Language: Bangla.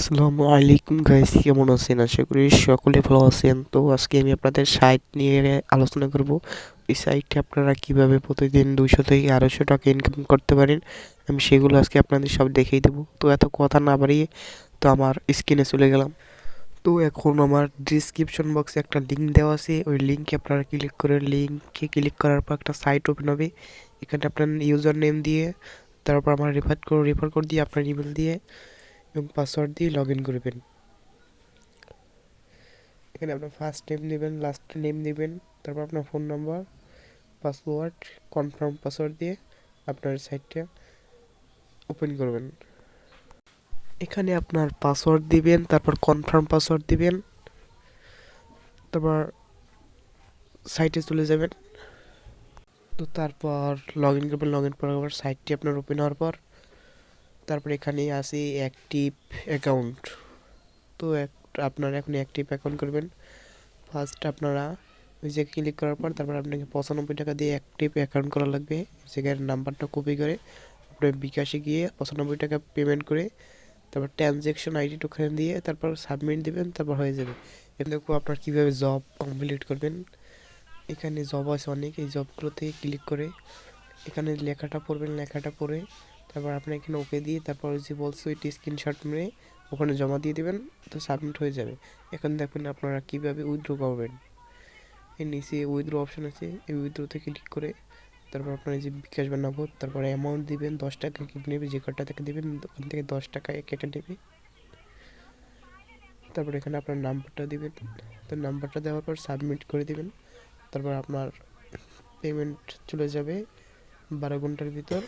আসসালামু আলাইকুম গাইস, কেমন আছেন? আশা করি সকলে ভালো আছেন। তো আজকে আমি আপনাদের সাইট নিয়ে আলোচনা করব। এই সাইটে আপনারা কিভাবে প্রতিদিন 200 থেকে 250 টাকা ইনকাম করতে পারেন, আমি সেগুলো আজকে আপনাদের সব দেখিয়ে দেবো। তো এত কথা না বাড়িয়ে তো আমার স্ক্রিনে চলে গেলাম। তো এখন আমার ডিসক্রিপশন বক্সে একটা লিঙ্ক দেওয়া আছে, ওই লিঙ্কে আপনারা ক্লিক করে লিঙ্কে ক্লিক করার পর একটা সাইট ওপেন হবে। এখানে আপনার ইউজার নেম দিয়ে, তারপর আমার রেফার কোড দিয়ে, আপনার ইমেল দিয়ে এবং পাসওয়ার্ড দিয়ে লগ ইন করবেন। এখানে আপনার ফার্স্ট নেম নেবেন, লাস্ট নেম নেবেন, তারপর আপনার phone number, password, confirm password দিয়ে আপনার সাইটটা ওপেন করবেন। এখানে আপনার পাসওয়ার্ড দিবেন, তারপর কনফার্ম পাসওয়ার্ড দিবেন, তারপর সাইটে চলে যাবেন। তো তারপর লগ ইন করবেন। লগ ইন করার পর সাইটটি আপনার ওপেন হওয়ার পর তারপর এখানে আসে অ্যাক্টিভ অ্যাকাউন্ট। তো আপনার এখন অ্যাক্টিভ অ্যাকাউন্ট করবেন। ফার্স্ট আপনারা ওই যে ক্লিক করার পর তারপর আপনাকে 95 টাকা দিয়ে অ্যাক্টিভ অ্যাকাউন্ট করা লাগবে। সেখানে নাম্বারটা কপি করে আপনার বিকাশে গিয়ে 95 টাকা পেমেন্ট করে তারপর ট্রানজ্যাকশন আইডিটা ওখানে দিয়ে তারপর সাবমিট দিবেন, তারপর হয়ে যাবে। এখানে দেখবো আপনার কীভাবে জব কমপ্লিট করবেন। এখানে জব আছে অনেক, এই জবগুলোতে ক্লিক করে এখানে লেখাটা পড়বেন, লেখাটা পড়ে তারপর আপনি এখানে ওকে দিয়ে তারপর ওই যে বলছে ওইটি স্ক্রিনশট মেরে ওখানে জমা দিয়ে দেবেন, তো সাবমিট হয়ে যাবে। এখন দেখবেন আপনারা কীভাবে উইথড্র করবেন। এর নিচে উইথড্র অপশন আছে, এই উইথড্রোতে ক্লিক করে তারপর আপনার এই যে বিকাশ বা নগদ, তারপর অ্যামাউন্ট দিবেন 10 টাকা কেটে নেবে, যে কটা থেকে দেবেন ওখান থেকে 10 টাকা কেটে নেবে। তারপর এখানে আপনার নাম্বারটা দিবেন, তো নাম্বারটা দেওয়ার পর সাবমিট করে দিবেন। তারপর আপনার পেমেন্ট চলে যাবে 12 ঘন্টার ভিতর।